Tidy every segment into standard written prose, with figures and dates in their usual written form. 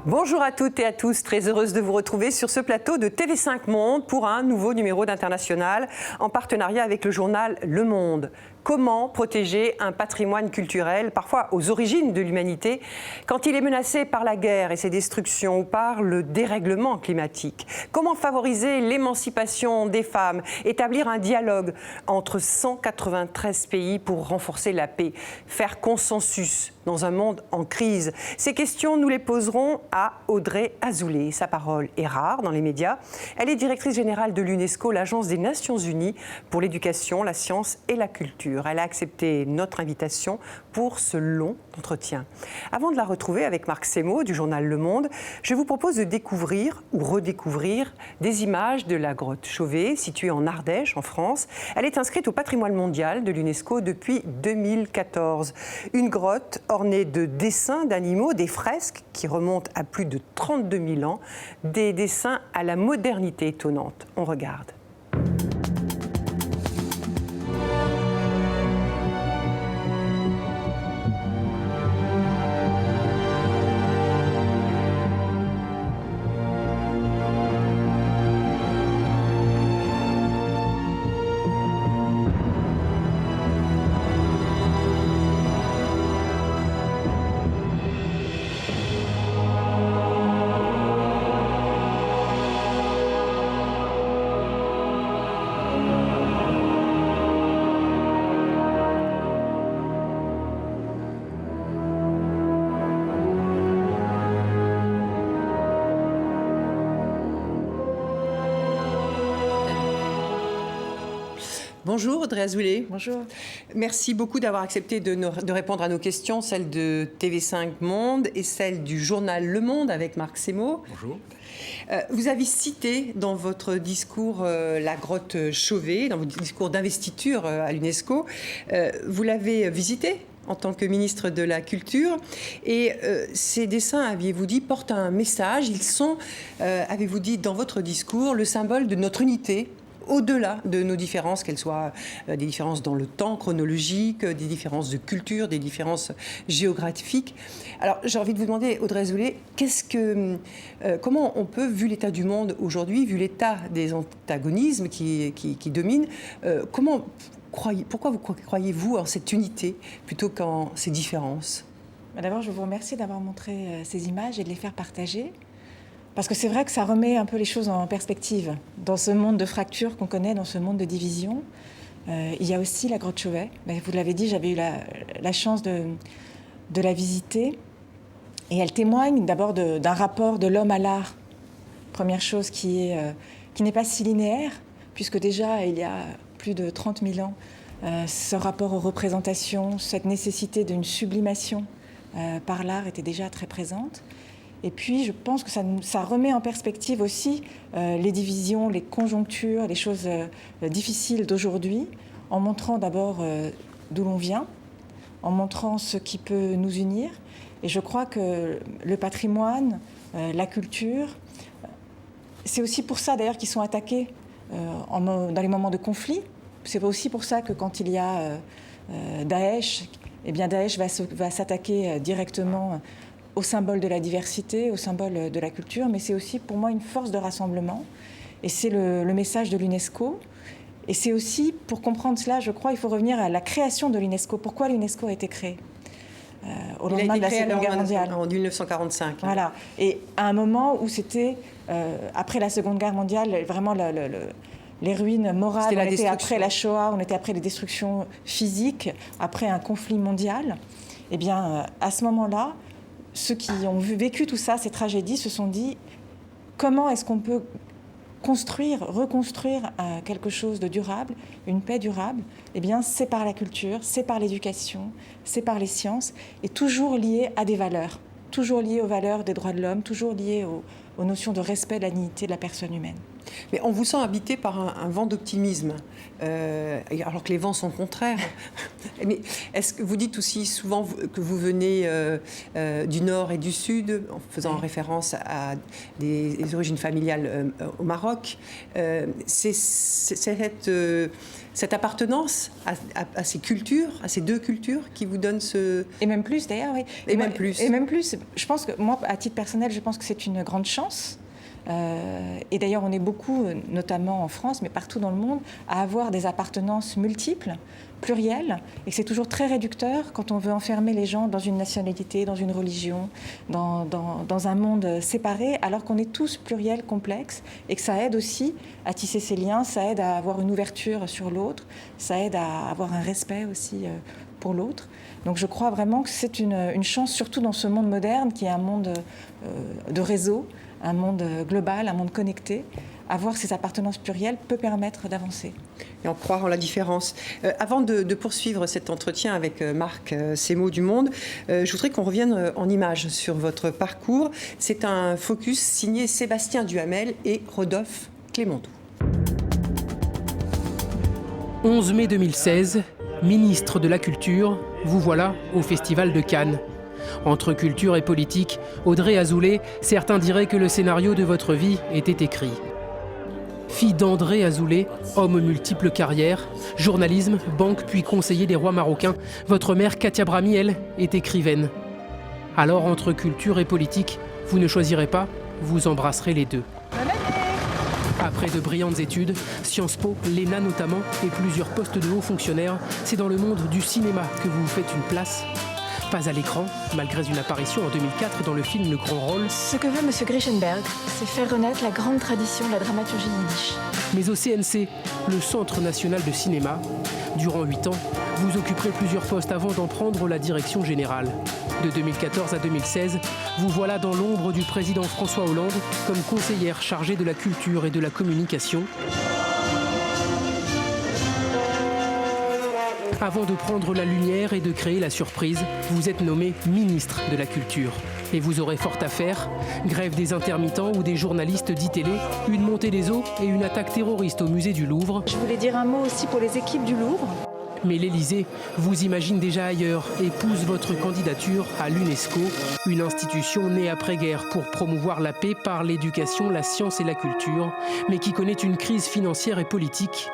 Bonjour à toutes et à tous, très heureuse de vous retrouver sur ce plateau de TV5 Monde pour un nouveau numéro d'International en partenariat avec le journal Le Monde. Comment protéger un patrimoine culturel, parfois aux origines de l'humanité, quand il est menacé par la guerre et ses destructions ou par le dérèglement climatique? Comment favoriser l'émancipation des femmes, établir un dialogue entre 193 pays pour renforcer la paix, faire consensus dans un monde en crise? Ces questions, nous les poserons à Audrey Azoulay. Sa parole est rare dans les médias. Elle est directrice générale de l'UNESCO, l'Agence des Nations Unies pour l'éducation, la science et la culture. Elle a accepté notre invitation pour ce long entretien. Avant de la retrouver avec Marc Semo du journal Le Monde, je vous propose de découvrir ou redécouvrir des images de la grotte Chauvet, située en Ardèche, en France. Elle est inscrite au patrimoine mondial de l'UNESCO depuis 2014. Une grotte ornée de dessins d'animaux, des fresques qui remontent à plus de 32 000 ans, des dessins à la modernité étonnante. On regarde. Bonjour Audrey Azoulay. Bonjour. Merci beaucoup d'avoir accepté de répondre à nos questions, celles de TV5 Monde et celles du journal Le Monde avec Marc Semo. Bonjour. Vous avez cité dans votre discours la grotte Chauvet, dans votre discours d'investiture à l'UNESCO. Vous l'avez visitée en tant que ministre de la Culture. Et ces dessins, aviez-vous dit, portent un message. Ils sont, avez-vous dit dans votre discours, le symbole de notre unité, au-delà de nos différences, qu'elles soient des différences dans le temps chronologique, des différences de culture, des différences géographiques. Alors, j'ai envie de vous demander, Audrey Azoulay, comment on peut, vu l'état du monde aujourd'hui, vu l'état des antagonismes qui dominent, pourquoi croyez-vous en cette unité plutôt qu'en ces différences? D'abord, je vous remercie d'avoir montré ces images et de les faire partager. Parce que c'est vrai que ça remet un peu les choses en perspective. Dans ce monde de fractures qu'on connaît, dans ce monde de division, il y a aussi la grotte Chauvet. Vous l'avez dit, j'avais eu la chance de la visiter. Et elle témoigne d'abord d'un rapport de l'homme à l'art. Première chose qui n'est pas si linéaire, puisque déjà, il y a plus de 30 000 ans, ce rapport aux représentations, cette nécessité d'une sublimation par l'art était déjà très présente. Et puis, je pense que ça remet en perspective aussi les divisions, les conjonctures, les choses difficiles d'aujourd'hui, en montrant d'abord d'où l'on vient, en montrant ce qui peut nous unir. Et je crois que le patrimoine, la culture, c'est aussi pour ça d'ailleurs qu'ils sont attaqués dans les moments de conflit. C'est aussi pour ça que quand il y a Daesh, eh bien Daesh va s'attaquer directement au symbole de la diversité, au symbole de la culture, mais c'est aussi pour moi une force de rassemblement. Et c'est le message de l'UNESCO. Et c'est aussi, pour comprendre cela, je crois, il faut revenir à la création de l'UNESCO. Pourquoi l'UNESCO a été créée au lendemain de la Seconde Guerre mondiale. En 1945. Voilà. Et à un moment où c'était, après la Seconde Guerre mondiale, vraiment les ruines morales, on était après la Shoah, on était après les destructions physiques, après un conflit mondial. Eh bien, à ce moment-là, ceux qui ont vécu tout ça, ces tragédies, se sont dit comment est-ce qu'on peut reconstruire quelque chose de durable, une paix durable? Eh bien, c'est par la culture, c'est par l'éducation, c'est par les sciences, et toujours lié à des valeurs, toujours lié aux valeurs des droits de l'homme, toujours lié aux notions de respect de la dignité de la personne humaine. Mais on vous sent habité par un vent d'optimisme, alors que les vents sont contraires. Mais est-ce que vous dites aussi souvent que vous venez du Nord et du Sud, en faisant référence à des origines familiales au Maroc. C'est cette appartenance à ces cultures, à ces deux cultures qui vous donne ce... Et même plus d'ailleurs, oui. Et même plus. Je pense que moi, à titre personnel, je pense que c'est une grande chance. Et d'ailleurs, on est beaucoup, notamment en France, mais partout dans le monde, à avoir des appartenances multiples, plurielles, et que c'est toujours très réducteur quand on veut enfermer les gens dans une nationalité, dans une religion, dans un monde séparé, alors qu'on est tous pluriels, complexes, et que ça aide aussi à tisser ces liens, ça aide à avoir une ouverture sur l'autre, ça aide à avoir un respect aussi pour l'autre. Donc je crois vraiment que c'est une chance, surtout dans ce monde moderne, qui est un monde de réseau, un monde global, un monde connecté. Avoir ces appartenances plurielles peut permettre d'avancer. Et en croire en la différence. Avant de poursuivre cet entretien avec Marc Semo du Monde, je voudrais qu'on revienne en images sur votre parcours. C'est un focus signé Sébastien Duhamel et Rodolphe Clémentou. 11 mai 2016, ministre de la Culture, vous voilà au Festival de Cannes. Entre culture et politique, Audrey Azoulay, certains diraient que le scénario de votre vie était écrit. Fille d'André Azoulay, homme multiples carrières, journalisme, banque puis conseiller des rois marocains, votre mère Katia Brahmi, elle, est écrivaine. Alors entre culture et politique, vous ne choisirez pas, vous embrasserez les deux. Après de brillantes études, Sciences Po, l'ENA notamment, et plusieurs postes de hauts fonctionnaires, c'est dans le monde du cinéma que vous vous faites une place. Pas à l'écran, malgré une apparition en 2004 dans le film Le Grand Rôle. Ce que veut M. Grischenberg, c'est faire renaître la grande tradition de la dramaturgie yiddish. Mais au CNC, le Centre national de cinéma, durant 8 ans, vous occuperez plusieurs postes avant d'en prendre la direction générale. De 2014 à 2016, vous voilà dans l'ombre du président François Hollande comme conseillère chargée de la culture et de la communication. Avant de prendre la lumière et de créer la surprise, vous êtes nommé ministre de la Culture. Et vous aurez fort à faire, grève des intermittents ou des journalistes d'e-télé, une montée des eaux et une attaque terroriste au musée du Louvre. Je voulais dire un mot aussi pour les équipes du Louvre. Mais l'Élysée vous imagine déjà ailleurs et pousse votre candidature à l'UNESCO, une institution née après-guerre pour promouvoir la paix par l'éducation, la science et la culture, mais qui connaît une crise financière et politique.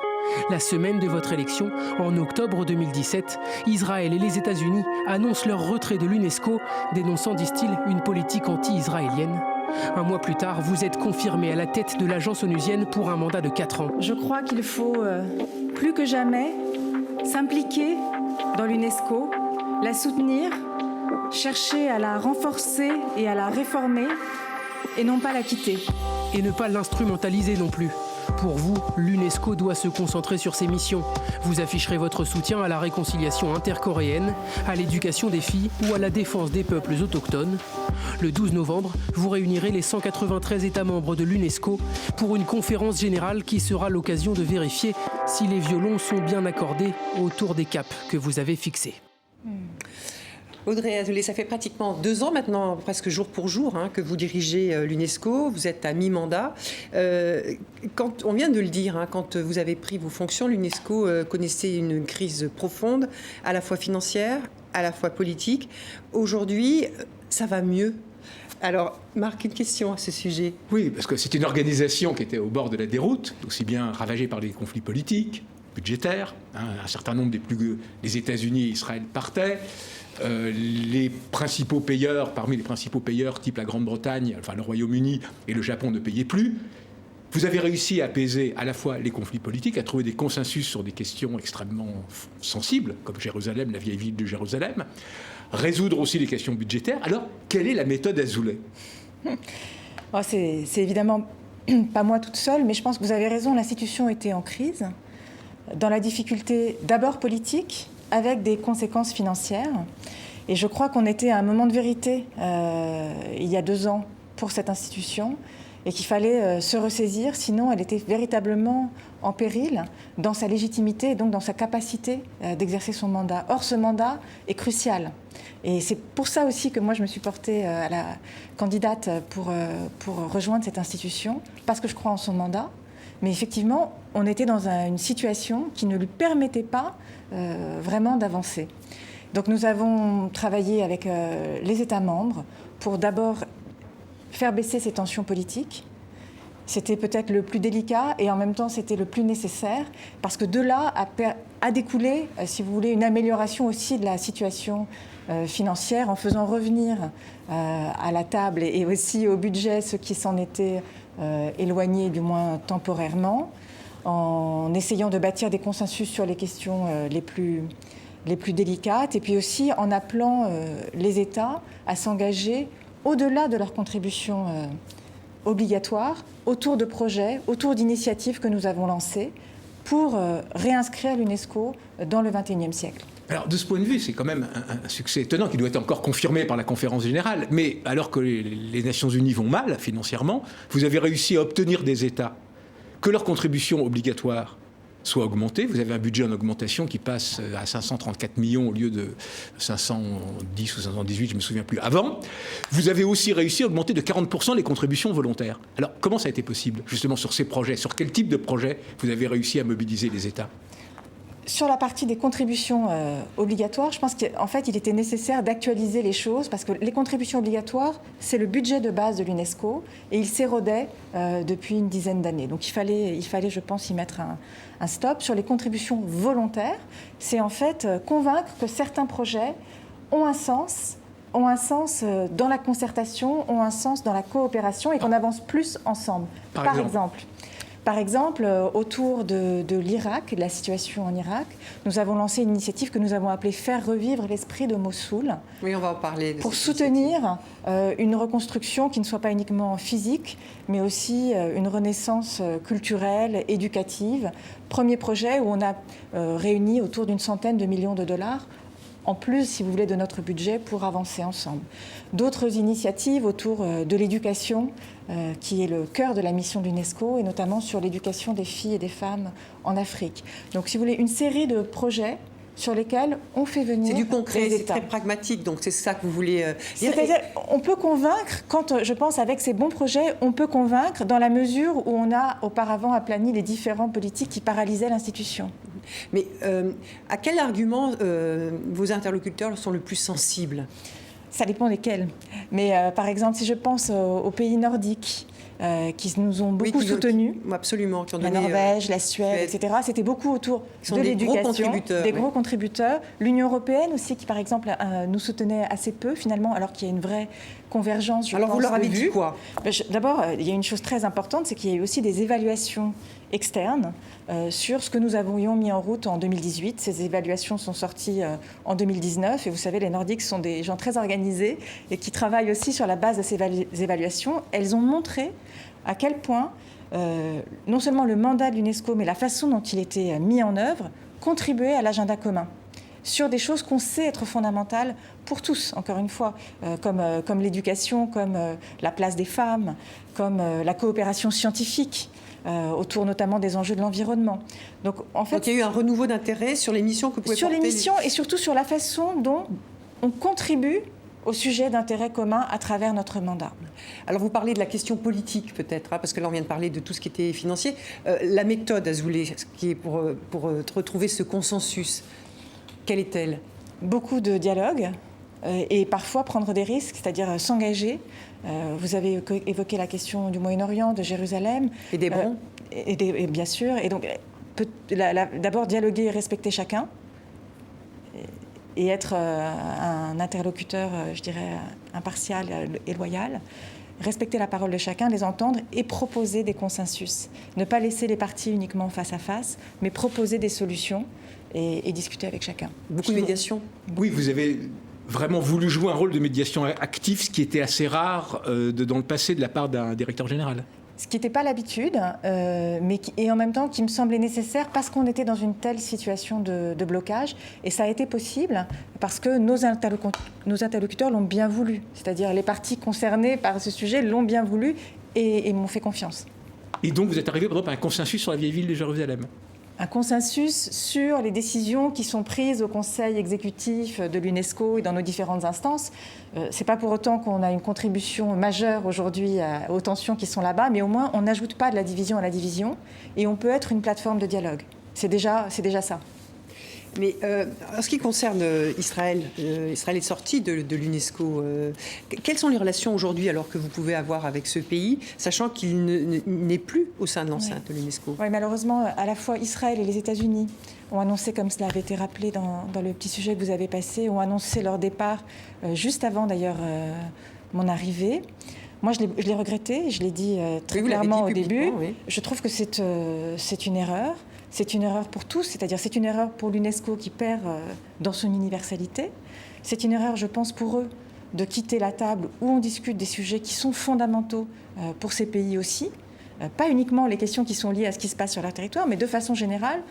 La semaine de votre élection, en octobre 2017, Israël et les États-Unis annoncent leur retrait de l'UNESCO, dénonçant, disent-ils, une politique anti-israélienne. Un mois plus tard, vous êtes confirmé à la tête de l'agence onusienne pour un mandat de 4 ans. Je crois qu'il faut, plus que jamais, s'impliquer dans l'UNESCO, la soutenir, chercher à la renforcer et à la réformer, et non pas la quitter. Et ne pas l'instrumentaliser non plus. Pour vous, l'UNESCO doit se concentrer sur ses missions. Vous afficherez votre soutien à la réconciliation intercoréenne, à l'éducation des filles ou à la défense des peuples autochtones. Le 12 novembre, vous réunirez les 193 États membres de l'UNESCO pour une conférence générale qui sera l'occasion de vérifier si les violons sont bien accordés autour des caps que vous avez fixés. Audrey Azoulay, ça fait pratiquement 2 ans maintenant, presque jour pour jour, que vous dirigez l'UNESCO. Vous êtes à mi-mandat. Quand on vient de le dire, quand vous avez pris vos fonctions, l'UNESCO connaissait une crise profonde, à la fois financière, à la fois politique. Aujourd'hui, ça va mieux. Alors, Marc, une question à ce sujet. Oui, parce que c'est une organisation qui était au bord de la déroute, aussi bien ravagée par les conflits politiques, budgétaires. Un certain nombre des États-Unis et Israël partaient. Les principaux payeurs, parmi les principaux payeurs, type la Grande-Bretagne, enfin le Royaume-Uni et le Japon, ne payaient plus. Vous avez réussi à apaiser à la fois les conflits politiques, à trouver des consensus sur des questions extrêmement sensibles, comme Jérusalem, la vieille ville de Jérusalem, résoudre aussi les questions budgétaires. Alors, quelle est la méthode Azoulay ? C'est évidemment pas moi toute seule, mais je pense que vous avez raison, l'institution était en crise, dans la difficulté d'abord politique, avec des conséquences financières. Et je crois qu'on était à un moment de vérité, il y a 2 ans, pour cette institution, et qu'il fallait se ressaisir, sinon elle était véritablement en péril dans sa légitimité et donc dans sa capacité d'exercer son mandat. Or, ce mandat est crucial. Et c'est pour ça aussi que moi, je me suis portée à la candidate pour rejoindre cette institution, parce que je crois en son mandat, mais effectivement, on était dans une situation qui ne lui permettait pas vraiment d'avancer. Donc nous avons travaillé avec les États membres pour d'abord faire baisser ces tensions politiques. C'était peut-être le plus délicat et en même temps c'était le plus nécessaire parce que de là a découlé, si vous voulez, une amélioration aussi de la situation financière en faisant revenir à la table et aussi au budget ceux qui s'en étaient éloignés, du moins temporairement, en essayant de bâtir des consensus sur les questions les plus délicates et puis aussi en appelant les États à s'engager au-delà de leur contribution obligatoire, autour de projets, autour d'initiatives que nous avons lancées pour réinscrire l'UNESCO dans le XXIe siècle. Alors, de ce point de vue, c'est quand même un succès étonnant qui doit être encore confirmé par la conférence générale. Mais alors que les Nations Unies vont mal financièrement, vous avez réussi à obtenir des États que leur contribution obligatoire soit augmentée. Vous avez un budget en augmentation qui passe à 534 millions au lieu de 510 ou 518, je ne me souviens plus, avant. Vous avez aussi réussi à augmenter de 40% les contributions volontaires. Alors, comment ça a été possible, justement, sur ces projets? Sur quel type de projet vous avez réussi à mobiliser les États? Sur la partie des contributions obligatoires, je pense qu'en fait, il était nécessaire d'actualiser les choses parce que les contributions obligatoires, c'est le budget de base de l'UNESCO et il s'érodait depuis une dizaine d'années. Donc il fallait, je pense, y mettre un stop. Sur les contributions volontaires, c'est en fait convaincre que certains projets ont un sens dans la concertation, ont un sens dans la coopération et qu'on avance plus ensemble. Par exemple, autour de l'Irak, de la situation en Irak, nous avons lancé une initiative que nous avons appelée « Faire revivre l'esprit de Mossoul ». Oui, on va en parler. Pour soutenir une reconstruction qui ne soit pas uniquement physique, mais aussi une renaissance culturelle, éducative. Premier projet où on a réuni autour d'une centaine de millions de dollars, en plus, si vous voulez, de notre budget pour avancer ensemble. D'autres initiatives autour de l'éducation, qui est le cœur de la mission de l'UNESCO, et notamment sur l'éducation des filles et des femmes en Afrique. Donc, si vous voulez, une série de projets sur lesquels on fait venir. C'est du concret, les c'est États. très pragmatique, donc c'est ça que vous voulez dire. C'est-à-dire, on peut convaincre, quand je pense avec ces bons projets, on peut convaincre dans la mesure où on a auparavant aplani les différents politiques qui paralysaient l'institution. Mais à quel argument vos interlocuteurs sont le plus sensibles? Ça dépend desquels. Mais par exemple, si je pense aux pays nordiques, qui nous ont beaucoup soutenus, absolument, qui ont donné, la Norvège, la Suède, etc. C'était beaucoup autour de l'éducation, des gros contributeurs. L'Union européenne aussi, qui par exemple nous soutenait assez peu finalement, alors qu'il y a une vraie convergence. Alors vous leur avez dit quoi? D'abord, il y a une chose très importante, c'est qu'il y a eu aussi des évaluations externes sur ce que nous avions mis en route en 2018. Ces évaluations sont sorties en 2019 et vous savez, les Nordiques sont des gens très organisés et qui travaillent aussi sur la base de ces évaluations. Elles ont montré à quel point non seulement le mandat de l'UNESCO, mais la façon dont il était mis en œuvre contribuait à l'agenda commun sur des choses qu'on sait être fondamentales pour tous, encore une fois, comme l'éducation, comme la place des femmes, comme la coopération scientifique, autour notamment des enjeux de l'environnement. Donc, en fait, donc il y a eu un renouveau d'intérêt sur les missions que vous pouvez porter. Sur les missions et surtout sur la façon dont on contribue au sujet d'intérêt commun à travers notre mandat. Alors vous parlez de la question politique peut-être, parce que là on vient de parler de tout ce qui était financier. La méthode Azoulay, qui est pour retrouver ce consensus, quelle est-elle? Beaucoup de dialogue et parfois prendre des risques, c'est-à-dire s'engager. Vous avez évoqué la question du Moyen-Orient, de Jérusalem. Et d'Hébron. Et bien sûr. Et donc, d'abord dialoguer et respecter chacun. Et être un interlocuteur, je dirais, impartial et loyal. Respecter la parole de chacun, les entendre et proposer des consensus. Ne pas laisser les parties uniquement face à face, mais proposer des solutions et discuter avec chacun. Beaucoup de médiation. Oui, vous avez vraiment voulu jouer un rôle de médiation active, ce qui était assez rare dans le passé de la part d'un directeur général. Ce qui n'était pas l'habitude, et en même temps qui me semblait nécessaire parce qu'on était dans une telle situation de blocage. Et ça a été possible parce que nos interlocuteurs l'ont bien voulu. C'est-à-dire les parties concernées par ce sujet l'ont bien voulu et m'ont fait confiance. Et donc vous êtes arrivé par exemple à un consensus sur la vieille ville de Jérusalem? un consensus sur les décisions qui sont prises au Conseil exécutif de l'UNESCO et dans nos différentes instances. Ce n'est pas pour autant qu'on a une contribution majeure aujourd'hui aux tensions qui sont là-bas, mais au moins on n'ajoute pas de la division à la division et on peut être une plateforme de dialogue. C'est déjà ça. Mais en ce qui concerne Israël, Israël est sorti de l'UNESCO. Quelles sont les relations aujourd'hui alors que vous pouvez avoir avec ce pays, sachant qu'il n'est plus au sein de l'enceinte de l'UNESCO? Oui, malheureusement, à la fois Israël et les États-Unis ont annoncé, comme cela avait été rappelé dans le petit sujet que vous avez passé, ont annoncé leur départ juste avant d'ailleurs mon arrivée. Moi, je l'ai regretté, je l'ai dit très clairement au début. Oui. Je trouve que c'est une erreur. C'est une erreur pour tous, c'est-à-dire c'est une erreur pour l'UNESCO qui perd dans son universalité. C'est une erreur, je pense, pour eux de quitter la table où on discute des sujets qui sont fondamentaux pour ces pays aussi. Pas uniquement les questions qui sont liées à ce qui se passe sur leur territoire, mais de façon générale,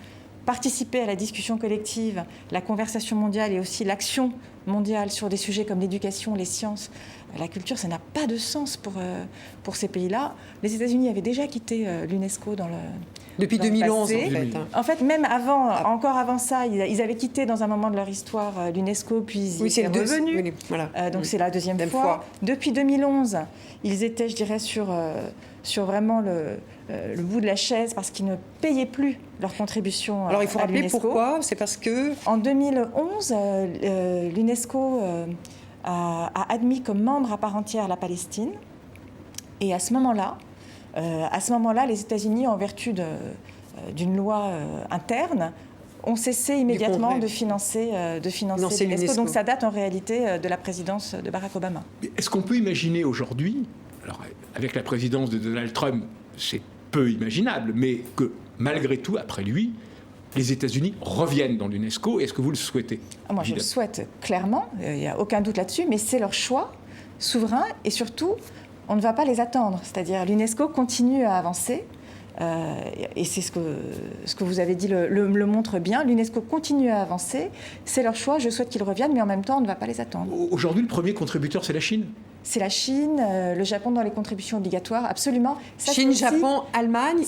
participer à la discussion collective, la conversation mondiale et aussi l'action mondiale sur des sujets comme l'éducation, les sciences, la culture, ça n'a pas de sens pour ces pays-là. Les États-Unis avaient déjà quitté l'UNESCO depuis 2011, en fait, même avant, encore avant ça, ils avaient quitté dans un moment de leur histoire l'UNESCO, puis ils étaient revenus. Oui, voilà. Donc c'est la deuxième fois. Depuis 2011, ils étaient, je dirais, sur vraiment le bout de la chaise parce qu'ils ne payaient plus leur contribution. Alors il faut rappeler pourquoi. C'est parce que en 2011, l'UNESCO a admis comme membre à part entière la Palestine, et à ce moment-là, les États-Unis, en vertu d'une loi interne, ont cessé immédiatement de financer l'UNESCO. Donc ça date en réalité de la présidence de Barack Obama. Est-ce qu'on peut imaginer aujourd'hui, alors avec la présidence de Donald Trump, c'est peu imaginable, mais que malgré tout, après lui, les États-Unis reviennent dans l'UNESCO? Est-ce que vous le souhaitez? Moi, je le souhaite clairement, il n'y a aucun doute là-dessus, mais c'est leur choix souverain et surtout, on ne va pas les attendre. C'est-à-dire l'UNESCO continue à avancer et c'est ce que vous avez dit le montre bien. L'UNESCO continue à avancer, c'est leur choix, je souhaite qu'ils reviennent, mais en même temps, on ne va pas les attendre. Aujourd'hui, le premier contributeur, c'est la Chine? C'est la Chine, le Japon dans les contributions obligatoires, absolument. Ça, Chine, aussi, Japon, Allemagne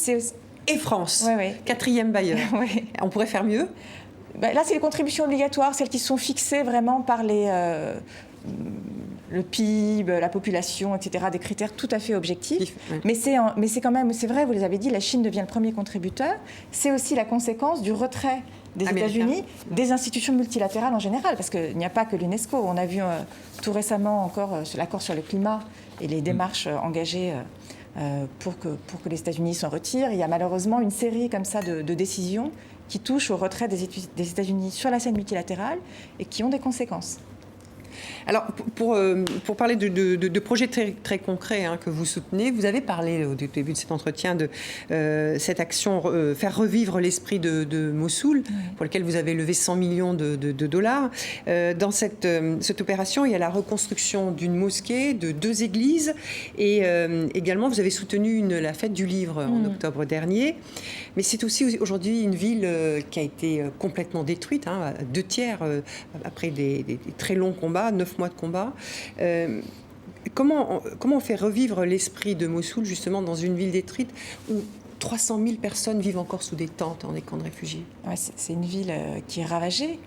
et France, quatrième bailleur. Oui. On pourrait faire mieux? Là, c'est les contributions obligatoires, celles qui sont fixées vraiment par le PIB, la population, etc., des critères tout à fait objectifs. Oui. Mais c'est quand même, c'est vrai, vous les avez dit, la Chine devient le premier contributeur. C'est aussi la conséquence du retrait des États-Unis, des institutions multilatérales en général, parce qu'il n'y a pas que l'UNESCO. On a vu tout récemment encore l'accord sur le climat et les démarches engagées pour que les États-Unis s'en retirent. Il y a malheureusement une série comme ça de décisions qui touchent au retrait des États-Unis sur la scène multilatérale et qui ont des conséquences. Alors, pour parler de projets très, très concrets que vous soutenez, vous avez parlé au début de cet entretien de cette action faire revivre l'esprit de Mossoul, pour lequel vous avez levé 100 millions de dollars. Dans cette opération, il y a la reconstruction d'une mosquée, de 2 églises, et également vous avez soutenu la fête du livre en octobre dernier. Mais c'est aussi aujourd'hui une ville qui a été complètement détruite, à 2/3 après des très longs combats, 9 mois de combat. Comment on fait revivre l'esprit de Mossoul justement dans une ville détruite où 300 000 personnes vivent encore sous des tentes, dans des camps de réfugiés? C'est une ville qui est ravagée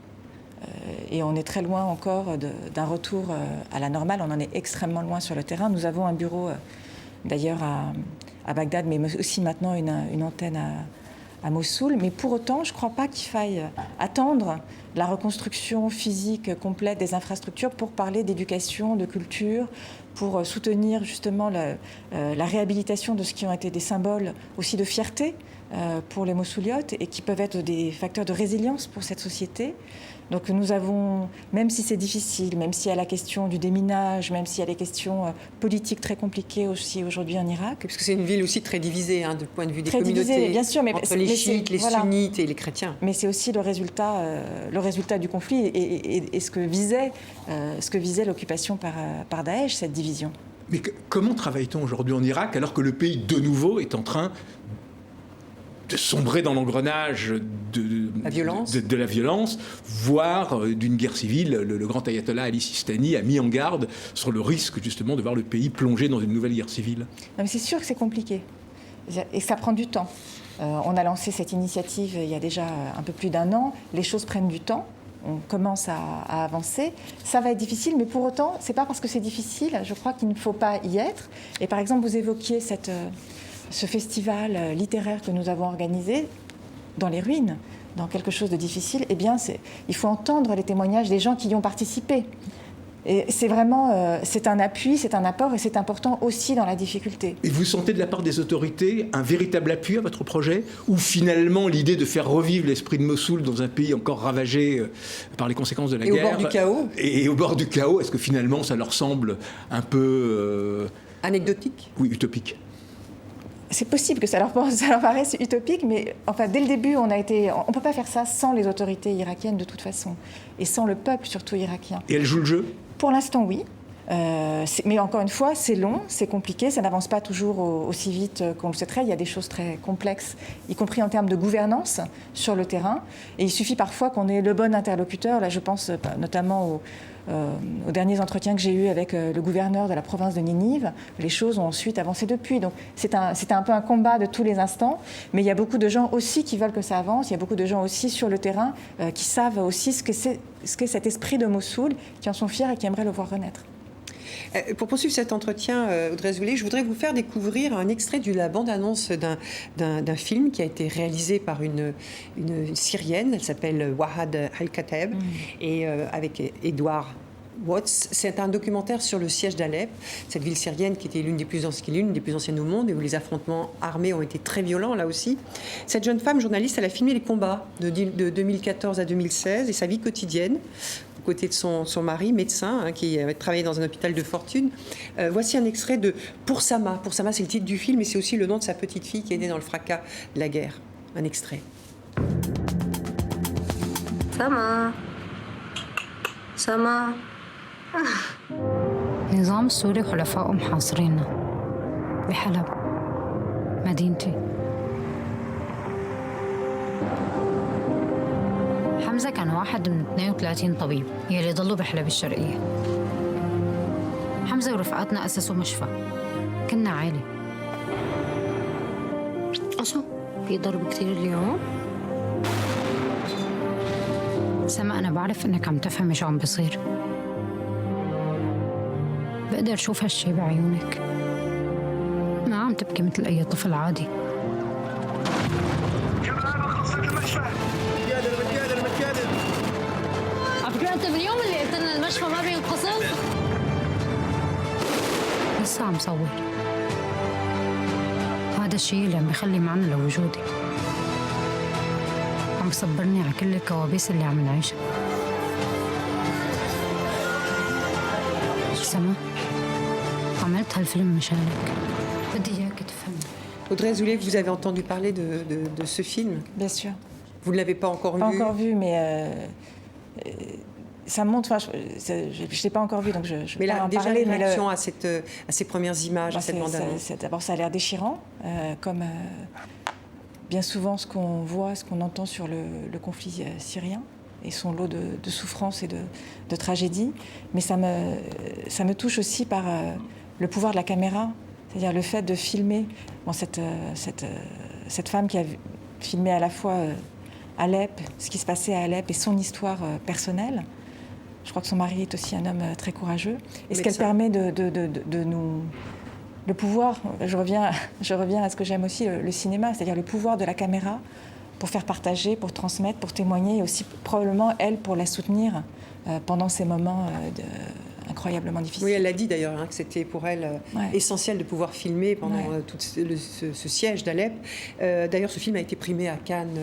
et on est très loin encore d'un retour à la normale. On en est extrêmement loin sur le terrain. Nous avons un bureau d'ailleurs à Bagdad, mais aussi maintenant une antenne à Mossoul. Mais pour autant, je ne crois pas qu'il faille attendre la reconstruction physique complète des infrastructures pour parler d'éducation, de culture, pour soutenir justement la réhabilitation de ce qui ont été des symboles aussi de fierté pour les Mossouliotes et qui peuvent être des facteurs de résilience pour cette société. Donc nous avons, même si c'est difficile, même s'il y a la question du déminage, même s'il y a les questions politiques très compliquées aussi aujourd'hui en Irak. Parce que c'est une ville aussi très divisée, du point de vue des très communautés, divisée, bien sûr, mais entre les chiites, les sunnites et les chrétiens. Mais c'est aussi le résultat du conflit et ce que visait l'occupation par Daesh, cette division. Mais comment travaille-t-on aujourd'hui en Irak alors que le pays, de nouveau, est en train de sombrer dans l'engrenage de la violence, voire d'une guerre civile? Le grand ayatollah Ali Sistani a mis en garde sur le risque justement de voir le pays plonger dans une nouvelle guerre civile. Non, mais c'est sûr que c'est compliqué et que ça prend du temps. On a lancé cette initiative il y a déjà un peu plus d'1 an. Les choses prennent du temps. On commence à avancer. Ça va être difficile, mais pour autant, ce n'est pas parce que c'est difficile, je crois qu'il ne faut pas y être. Et par exemple, vous évoquiez ce festival littéraire que nous avons organisé dans les ruines, dans quelque chose de difficile. Eh bien, il faut entendre les témoignages des gens qui y ont participé. Et c'est vraiment, c'est un appui, c'est un apport et c'est important aussi dans la difficulté. Et vous sentez de la part des autorités un véritable appui à votre projet, ou finalement l'idée de faire revivre l'esprit de Mossoul dans un pays encore ravagé par les conséquences de la guerre au bord du chaos. Et au bord du chaos, est-ce que finalement ça leur semble un peu... anecdotique? Oui, utopique. C'est possible que ça leur paraisse utopique, mais enfin, dès le début, on ne peut pas faire ça sans les autorités irakiennes de toute façon, et sans le peuple surtout irakien. Et elles jouent le jeu? Pour l'instant, oui. Mais encore une fois, c'est long, c'est compliqué, ça n'avance pas toujours aussi vite qu'on le souhaiterait. Il y a des choses très complexes, y compris en termes de gouvernance sur le terrain. Et il suffit parfois qu'on ait le bon interlocuteur. Là, je pense notamment aux derniers entretiens que j'ai eus avec le gouverneur de la province de Ninive. Les choses ont ensuite avancé depuis. Donc c'était un peu un combat de tous les instants. Mais il y a beaucoup de gens aussi qui veulent que ça avance. Il y a beaucoup de gens aussi sur le terrain qui savent aussi ce qu'est cet esprit de Mossoul, qui en sont fiers et qui aimeraient le voir renaître. Pour poursuivre cet entretien, Audrey Azoulay, je voudrais vous faire découvrir un extrait de la bande-annonce d'un film qui a été réalisé par une Syrienne. Elle s'appelle Wahad Al-Kateb, et avec Edward Watts. C'est un documentaire sur le siège d'Alep, cette ville syrienne qui était l'une des plus anciennes au monde et où les affrontements armés ont été très violents là aussi. Cette jeune femme journaliste, elle a filmé les combats de 2014 à 2016 et sa vie quotidienne, aux côtés de son mari, médecin, qui avait travaillé dans un hôpital de fortune. Voici un extrait de Pour Sama. Pour Sama, c'est le titre du film et c'est aussi le nom de sa petite fille qui est née dans le fracas de la guerre. Un extrait. Sama. Sama. النظام السوري وحلفائه محاصريننا بحلب مدينتي. حمزة كان واحد من 32 طبيب يلي ضلوا بحلب الشرقية. حمزة ورفقاتنا أسسوا مشفى. كنا عائلة. أشو؟ في ضرب كتير اليوم؟ سما أنا بعرف إنك عم تفهمي شو عم بصير. بقدر أشوف هالشي بعيونك. ما عم تبكي مثل أي طفل عادي. على فكرة أنت باليوم اللي قلت لنا المشفى ما بينقسم لسه عم صور. هذا الشيء اللي عم بيخلي معنى لوجودي. عم بصبرني على كل الكوابيس اللي عم نعيشها. سما عملت هالفيلم مشانك. بدي إياك تفهمي. Audrey Azoulay, vous avez entendu parler de ce film? Bien sûr. Vous ne l'avez pas encore vu? Pas encore vu, mais ça montre. Enfin, je ne l'ai pas encore vu, donc je ne peux pas en parler. Mais déjà, une réaction à ces premières images, à cette bande-annonce. D'abord, ça a l'air déchirant, comme bien souvent ce qu'on voit, ce qu'on entend sur le conflit syrien et son lot de souffrances et de tragédies. Mais ça me touche aussi par le pouvoir de la caméra, c'est-à-dire le fait de filmer cette femme qui a filmé à la fois Alep, ce qui se passait à Alep et son histoire personnelle. Je crois que son mari est aussi un homme très courageux. Et ce qu'elle permet de nous... Le pouvoir, je reviens à ce que j'aime aussi, le cinéma, c'est-à-dire le pouvoir de la caméra pour faire partager, pour transmettre, pour témoigner, et aussi probablement, elle, pour la soutenir pendant ces moments incroyablement difficiles. Oui, elle l'a dit d'ailleurs, que c'était pour elle essentiel de pouvoir filmer pendant tout ce siège d'Alep. D'ailleurs, ce film a été primé à Cannes.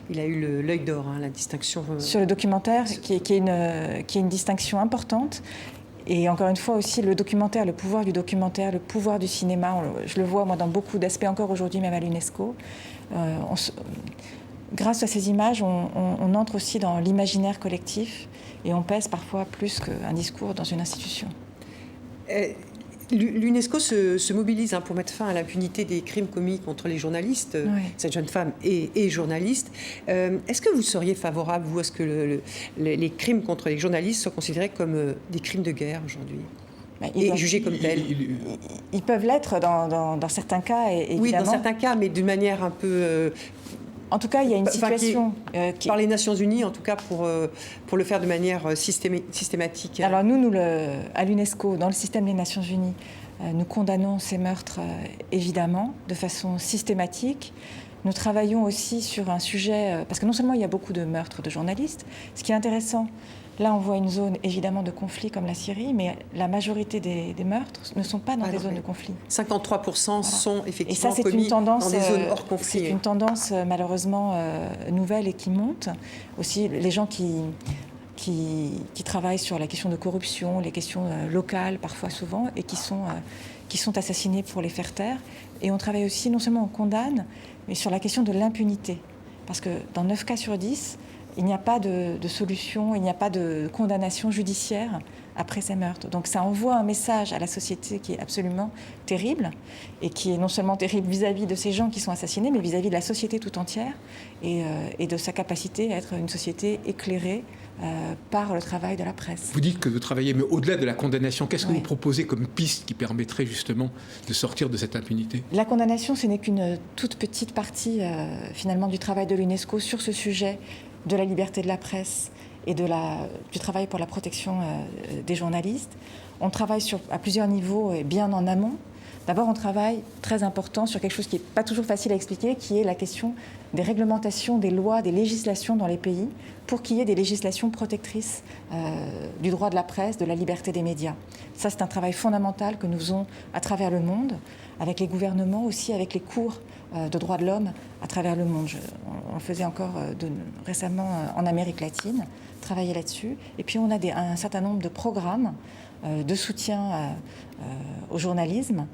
Il a eu l'œil d'or, la distinction. Sur le documentaire, qui est une distinction importante. Et encore une fois aussi, le documentaire, le pouvoir du documentaire, le pouvoir du cinéma, je le vois moi dans beaucoup d'aspects encore aujourd'hui, même à l'UNESCO. Grâce à ces images, on entre aussi dans l'imaginaire collectif et on pèse parfois plus qu'un discours dans une institution. L'UNESCO se mobilise pour mettre fin à l'impunité des crimes commis contre les journalistes. Cette jeune femme est journaliste. Est-ce que vous seriez favorable, vous, à ce que les crimes contre les journalistes soient considérés comme des crimes de guerre aujourd'hui? et jugés comme tels. Ils peuvent l'être dans certains cas, évidemment. Oui, dans certains cas, mais d'une manière un peu... En tout cas, il y a une situation... par les Nations Unies, en tout cas, pour le faire de manière systématique. Alors nous à l'UNESCO, dans le système des Nations Unies, nous condamnons ces meurtres, évidemment, de façon systématique. Nous travaillons aussi sur un sujet... parce que non seulement il y a beaucoup de meurtres de journalistes, ce qui est intéressant... Là, on voit une zone évidemment de conflit comme la Syrie, mais la majorité des meurtres ne sont pas dans des zones de conflit. 53% sont effectivement et ça, commis dans des zones hors conflit. C'est une tendance malheureusement nouvelle et qui monte. Aussi, les gens qui travaillent sur la question de corruption, les questions locales parfois souvent, et qui sont assassinés pour les faire taire. Et on travaille aussi, non seulement on condamne, mais sur la question de l'impunité. Parce que dans 9 cas sur 10, il n'y a pas de solution, il n'y a pas de condamnation judiciaire après ces meurtres. Donc ça envoie un message à la société qui est absolument terrible, et qui est non seulement terrible vis-à-vis de ces gens qui sont assassinés, mais vis-à-vis de la société tout entière, et de sa capacité à être une société éclairée par le travail de la presse. Vous dites que vous travaillez, mais au-delà de la condamnation, qu'est-ce que vous proposez comme piste qui permettrait justement de sortir de cette impunité ? La condamnation, ce n'est qu'une toute petite partie finalement du travail de l'UNESCO sur ce sujet de la liberté de la presse et du travail pour la protection des journalistes. On travaille à plusieurs niveaux et bien en amont. D'abord, on travaille, très important, sur quelque chose qui n'est pas toujours facile à expliquer, qui est la question des réglementations, des lois, des législations dans les pays, pour qu'il y ait des législations protectrices du droit de la presse, de la liberté des médias. Ça, c'est un travail fondamental que nous faisons à travers le monde, avec les gouvernements, aussi avec les cours de droits de l'homme à travers le monde. On le faisait encore récemment en Amérique latine, travailler là-dessus. Et puis on a un certain nombre de programmes de soutien au journalisme.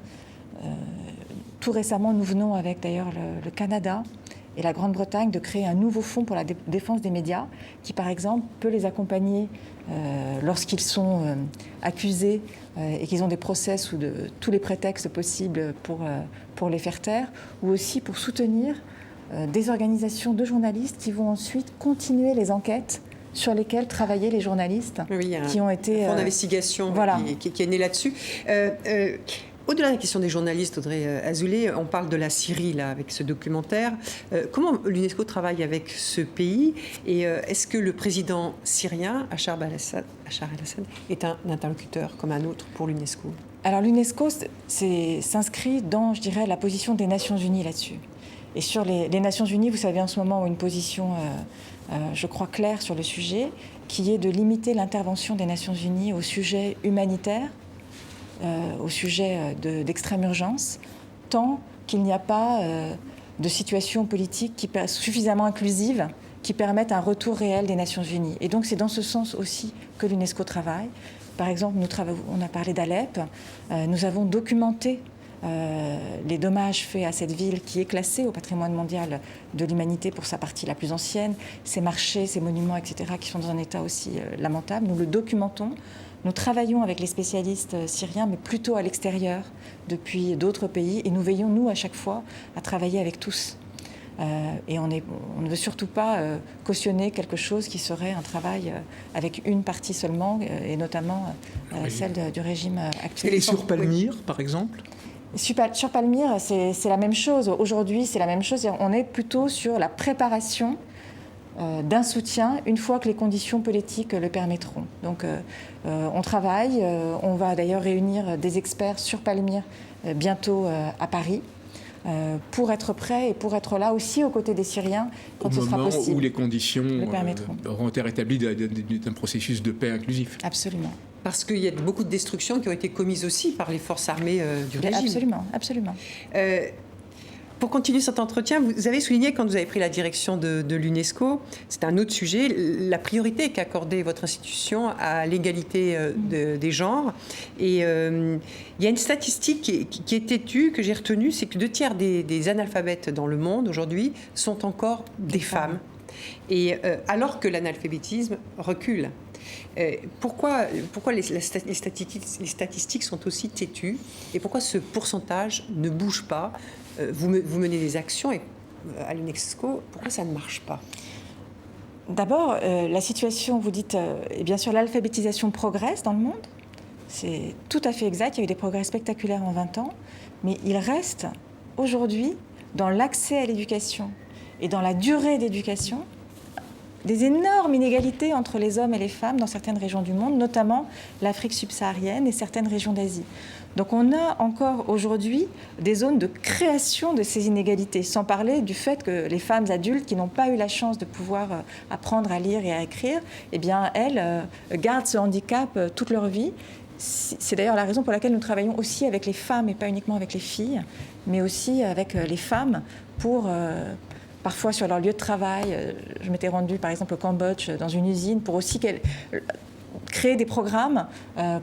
Tout récemment, nous venons avec d'ailleurs le Canada et la Grande-Bretagne de créer un nouveau fonds pour la défense des médias qui, par exemple, peut les accompagner lorsqu'ils sont accusés et qu'ils ont des procès sous tous les prétextes possibles pour les faire taire, ou aussi pour soutenir des organisations de journalistes qui vont ensuite continuer les enquêtes sur lesquelles travaillaient les journalistes qui ont été... fonds d'investigation qui est né là-dessus. Au-delà de la question des journalistes, Audrey Azoulay, on parle de la Syrie là, avec ce documentaire. Comment l'UNESCO travaille avec ce pays, et est-ce que le président syrien, Bachar el-Assad, est un interlocuteur comme un autre pour l'UNESCO ? Alors l'UNESCO s'inscrit dans, je dirais, la position des Nations Unies là-dessus. Et sur les Nations Unies, vous savez en ce moment une position, je crois, claire sur le sujet, qui est de limiter l'intervention des Nations Unies au sujet humanitaire, au sujet d'extrême urgence, tant qu'il n'y a pas de situation politique suffisamment inclusive qui permette un retour réel des Nations Unies. Et donc c'est dans ce sens aussi que l'UNESCO travaille. Par exemple, on a parlé d'Alep, nous avons documenté les dommages faits à cette ville qui est classée au patrimoine mondial de l'humanité pour sa partie la plus ancienne, ses marchés, ses monuments, etc., qui sont dans un état aussi lamentable. Nous le documentons. Nous travaillons avec les spécialistes syriens, mais plutôt à l'extérieur, depuis d'autres pays, et nous veillons, nous, à chaque fois, à travailler avec tous. Et on ne veut surtout pas cautionner quelque chose qui serait un travail avec une partie seulement, et notamment celle du régime actuel. Et sur Palmyre, par exemple ? Sur Palmyre, c'est la même chose. Aujourd'hui, c'est la même chose. On est plutôt sur la préparation d'un soutien une fois que les conditions politiques le permettront. Donc on travaille, on va d'ailleurs réunir des experts sur Palmyre bientôt à Paris pour être prêt et pour être là aussi aux côtés des Syriens quand ce sera possible. Au moment où les conditions auront été rétablies d'un processus de paix inclusif. Absolument. Parce qu'il y a beaucoup de destructions qui ont été commises aussi par les forces armées du régime. Absolument, absolument. Pour continuer cet entretien, vous avez souligné, quand vous avez pris la direction de l'UNESCO, c'est un autre sujet, la priorité qu'accordait votre institution à l'égalité des genres. Et il y a une statistique qui est têtue, que j'ai retenue, c'est que 2/3 des analphabètes dans le monde aujourd'hui sont encore des femmes. Et alors que l'analphabétisme recule. Pourquoi les statistiques sont aussi têtues, et pourquoi ce pourcentage ne bouge pas ? Vous menez des actions à l'UNESCO, pourquoi ça ne marche pas ? D'abord, la situation, vous dites, et bien sûr l'alphabétisation progresse dans le monde, C'est tout à fait exact, il y a eu des progrès spectaculaires en 20 ans, mais il reste aujourd'hui, dans l'accès à l'éducation et dans la durée d'éducation, des énormes inégalités entre les hommes et les femmes dans certaines régions du monde, notamment l'Afrique subsaharienne et certaines régions d'Asie. Donc on a encore aujourd'hui des zones de création de ces inégalités, sans parler du fait que les femmes adultes qui n'ont pas eu la chance de pouvoir apprendre à lire et à écrire, eh bien elles gardent ce handicap toute leur vie. C'est d'ailleurs la raison pour laquelle nous travaillons aussi avec les femmes et pas uniquement avec les filles, mais aussi avec les femmes pour... parfois sur leur lieu de travail. Je m'étais rendue par exemple au Cambodge dans une usine pour aussi créer des programmes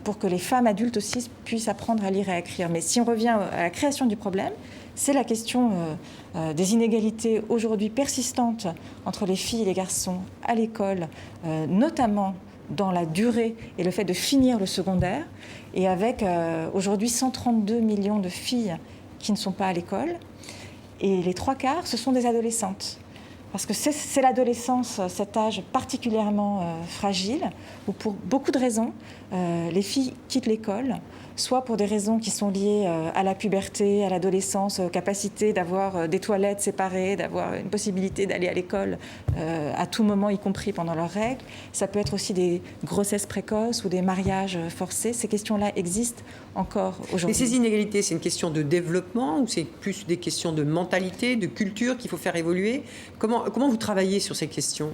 pour que les femmes adultes aussi puissent apprendre à lire et à écrire. Mais si on revient à la création du problème, c'est la question des inégalités aujourd'hui persistantes entre les filles et les garçons à l'école, notamment dans la durée et le fait de finir le secondaire, et avec aujourd'hui 132 millions de filles qui ne sont pas à l'école. Et les 3/4, ce sont des adolescentes. Parce que c'est l'adolescence, cet âge particulièrement fragile, où pour beaucoup de raisons, les filles quittent l'école, soit pour des raisons qui sont liées à la puberté, à l'adolescence, aux capacités d'avoir des toilettes séparées, d'avoir une possibilité d'aller à l'école à tout moment, y compris pendant leurs règles. Ça peut être aussi des grossesses précoces ou des mariages forcés. Ces questions-là existent encore aujourd'hui. Et ces inégalités, c'est une question de développement ou c'est plus des questions de mentalité, de culture qu'il faut faire évoluer ? Comment vous travaillez sur ces questions ?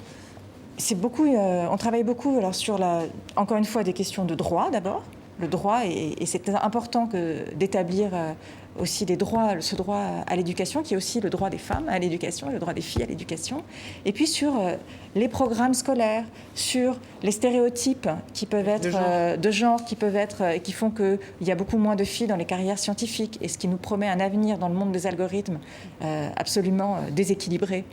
C'est beaucoup, on travaille beaucoup alors, sur, encore une fois, des questions de droit d'abord. Le droit, et c'est important d'établir aussi ce droit à l'éducation, qui est aussi le droit des femmes à l'éducation, le droit des filles à l'éducation. Et puis sur les programmes scolaires, sur les stéréotypes qui peuvent être de genre qui font qu'il y a beaucoup moins de filles dans les carrières scientifiques, et ce qui nous promet un avenir dans le monde des algorithmes absolument déséquilibré.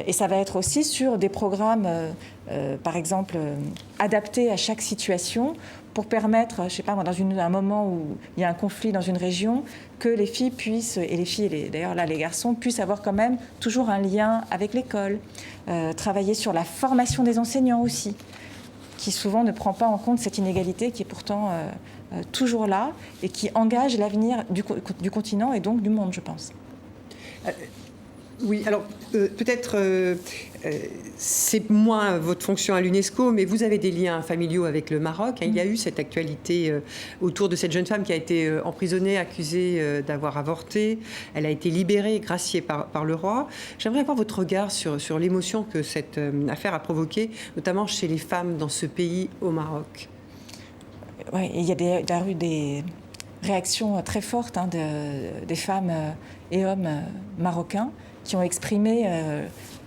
Et ça va être aussi sur des programmes, par exemple, adaptés à chaque situation, pour permettre, je ne sais pas, dans un moment où il y a un conflit dans une région, que les filles puissent, et les filles, d'ailleurs là les garçons, puissent avoir quand même toujours un lien avec l'école. Travailler sur la formation des enseignants aussi, qui souvent ne prend pas en compte cette inégalité qui est pourtant toujours là et qui engage l'avenir du continent et donc du monde, je pense. Oui, alors peut-être c'est moins votre fonction à l'UNESCO, mais vous avez des liens familiaux avec le Maroc. Il y a eu cette actualité autour de cette jeune femme qui a été emprisonnée, accusée d'avoir avorté. Elle a été libérée, graciée par le roi. J'aimerais avoir votre regard sur l'émotion que cette affaire a provoquée, notamment chez les femmes dans ce pays, au Maroc. Oui, il y a eu des réactions très fortes des femmes et hommes marocains qui ont exprimé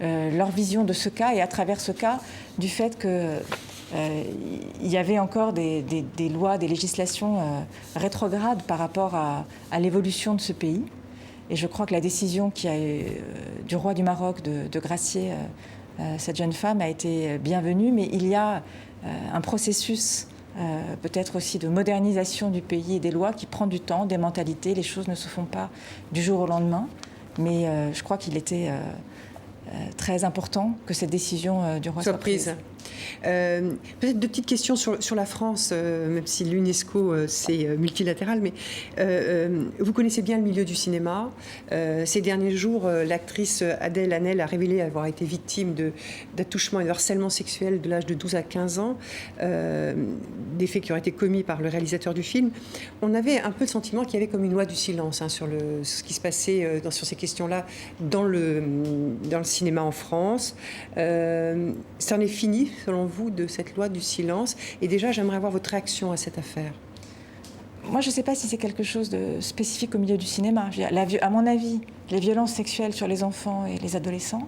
leur vision de ce cas, et à travers ce cas, du fait qu'il y avait encore des lois, des législations rétrogrades par rapport à l'évolution de ce pays. Et je crois que la décision du roi du Maroc de gracier cette jeune femme a été bienvenue, mais il y a un processus peut-être aussi de modernisation du pays et des lois qui prend du temps, des mentalités. Les choses ne se font pas du jour au lendemain. Mais je crois qu'il était très important que cette décision du roi soit prise. Peut-être deux petites questions sur la France, même si l'UNESCO c'est multilatéral, mais vous connaissez bien le milieu du cinéma. Ces derniers jours, l'actrice Adèle Haenel a révélé avoir été victime d'attouchements et de harcèlement sexuel de l'âge de 12 à 15 ans, des faits qui auraient été commis par le réalisateur du film. On avait un peu le sentiment qu'il y avait comme une loi du silence sur ce qui se passait sur ces questions-là dans le cinéma en France. Ça en est fini, selon vous, de cette loi du silence? Et déjà, j'aimerais avoir votre réaction à cette affaire. Moi, je ne sais pas si c'est quelque chose de spécifique au milieu du cinéma. À mon avis, les violences sexuelles sur les enfants et les adolescents,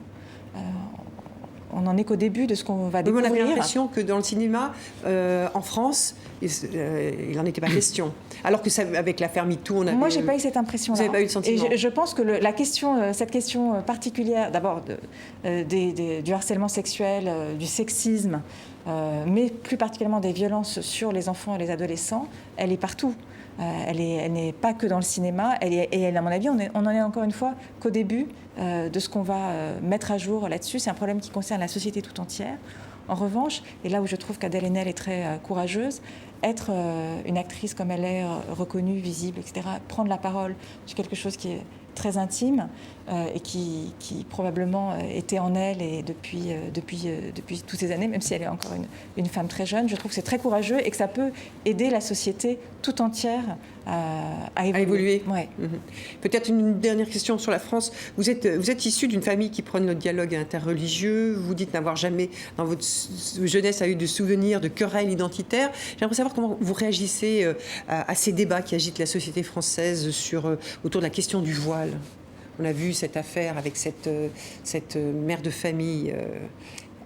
on n'en est qu'au début de ce qu'on va découvrir. On avait l'impression que dans le cinéma, en France, il n'en était pas question. Alors que ça, avec l'affaire MeToo, on avait... Moi, je n'ai pas eu cette impression-là. Vous n'avez pas eu le sentiment? Et je pense que cette question particulière, d'abord du harcèlement sexuel, du sexisme, mais plus particulièrement des violences sur les enfants et les adolescents, elle est partout. Elle n'est pas que dans le cinéma, et à mon avis, on en est encore une fois qu'au début de ce qu'on va mettre à jour là-dessus. C'est un problème qui concerne la société tout entière. En revanche, et là où je trouve qu'Adèle Haenel est très courageuse, être une actrice comme elle est, reconnue, visible, etc., prendre la parole sur quelque chose qui est très intime et qui probablement était en elle et depuis toutes ces années, même si elle est encore une femme très jeune, je trouve que c'est très courageux et que ça peut aider la société tout entière à évoluer. Ouais. Peut-être une dernière question sur la France. Vous êtes issu d'une famille qui prône le dialogue interreligieux. Vous dites n'avoir jamais, dans votre jeunesse, eu de souvenirs de querelles identitaires. J'aimerais savoir comment vous réagissez à ces débats qui agitent la société française autour de la question du voile. On a vu cette affaire avec cette mère de famille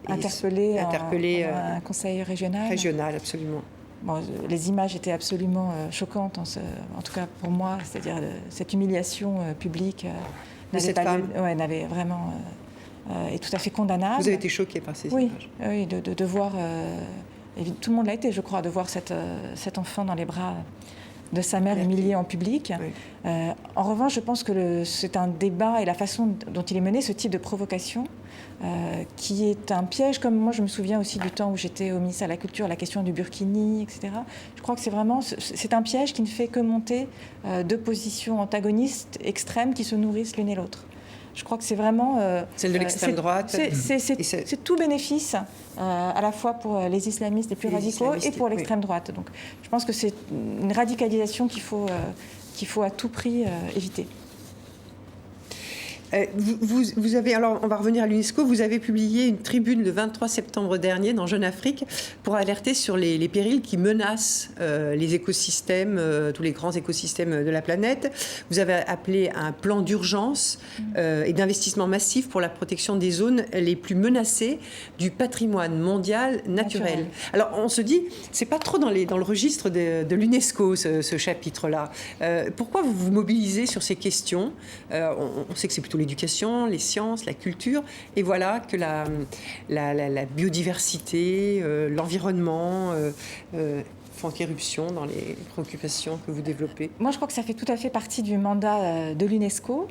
interpellée en un conseil régional. Régional, absolument. Bon, les images étaient absolument choquantes, en tout cas pour moi, c'est-à-dire cette humiliation publique n'avait vraiment est tout à fait condamnable. Vous avez été choquée par ces images. Oui, de voir, tout le monde l'a été, je crois, de voir cet enfant dans les bras de sa mère humiliée en public. Oui. En revanche, je pense que c'est un débat et la façon dont il est mené, ce type de provocation, qui est un piège, comme moi je me souviens aussi du temps où j'étais au ministère de la Culture, la question du burkini, etc. Je crois que c'est un piège qui ne fait que monter deux positions antagonistes extrêmes qui se nourrissent l'une et l'autre. Je crois que c'est vraiment... celle de l'extrême droite. C'est tout bénéfice, à la fois pour les islamistes les plus radicaux et pour l'extrême droite. Donc, je pense que c'est une radicalisation qu'il faut à tout prix éviter. Vous avez, alors on va revenir à l'UNESCO, vous avez publié une tribune le 23 septembre dernier dans Jeune Afrique pour alerter sur les périls qui menacent les écosystèmes, tous les grands écosystèmes de la planète. Vous avez appelé à un plan d'urgence et d'investissement massif pour la protection des zones les plus menacées du patrimoine mondial naturel. Alors on se dit, c'est pas trop dans le registre de l'UNESCO ce chapitre-là. Pourquoi vous vous mobilisez sur ces questions? On sait que c'est plutôt l'éducation, les sciences, la culture, et voilà que la biodiversité, l'environnement font éruption dans les préoccupations que vous développez. Moi, je crois que ça fait tout à fait partie du mandat de l'UNESCO.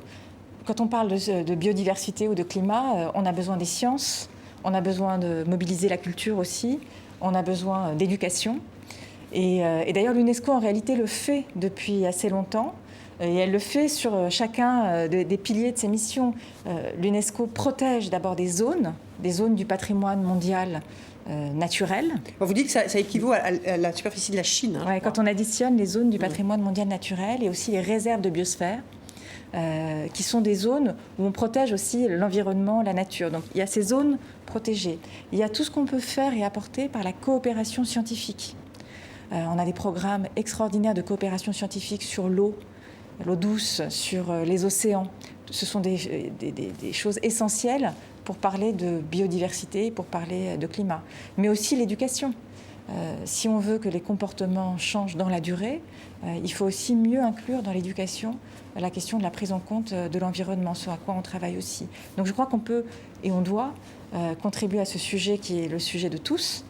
Quand on parle de biodiversité ou de climat, on a besoin des sciences, on a besoin de mobiliser la culture aussi, on a besoin d'éducation. Et d'ailleurs, l'UNESCO, en réalité, le fait depuis assez longtemps. Et elle le fait sur chacun des piliers de ses missions. L'UNESCO protège d'abord des zones du patrimoine mondial naturel. Vous dites que ça équivaut à la superficie de la Chine. Ouais, quand on additionne les zones du patrimoine mondial naturel et aussi les réserves de biosphère, qui sont des zones où on protège aussi l'environnement, la nature. Donc il y a ces zones protégées. Il y a tout ce qu'on peut faire et apporter par la coopération scientifique. On a des programmes extraordinaires de coopération scientifique sur l'eau douce, sur les océans. Ce sont des choses essentielles pour parler de biodiversité, pour parler de climat. Mais aussi l'éducation. Si on veut que les comportements changent dans la durée, il faut aussi mieux inclure dans l'éducation la question de la prise en compte de l'environnement, ce à quoi on travaille aussi. Donc je crois qu'on peut et on doit contribuer à ce sujet qui est le sujet de tous,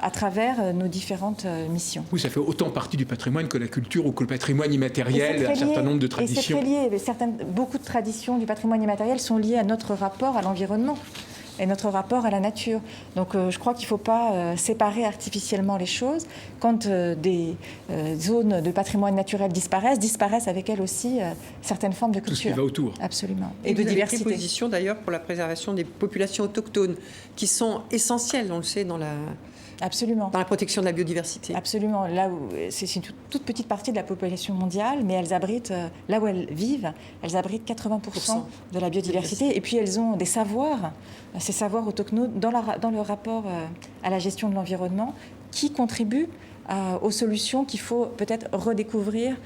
à travers nos différentes missions. Oui, ça fait autant partie du patrimoine que la culture ou que le patrimoine immatériel, un certain nombre de traditions. Et c'est très lié. Beaucoup de traditions du patrimoine immatériel sont liées à notre rapport à l'environnement et notre rapport à la nature. Donc je crois qu'il ne faut pas séparer artificiellement les choses. Quand des zones de patrimoine naturel disparaissent avec elles aussi certaines formes de culture. Tout ce qui va autour. Absolument. Et de diversité. Vous avez pris position d'ailleurs pour la préservation des populations autochtones, qui sont essentielles, on le sait, dans la protection de la biodiversité. Absolument. Là où c'est une toute petite partie de la population mondiale, mais elles abritent, là où elles vivent, elles abritent 80% de la biodiversité. Et puis elles ont des savoirs, ces savoirs autochtones dans le rapport à la gestion de l'environnement, qui contribuent aux solutions qu'il faut peut-être redécouvrir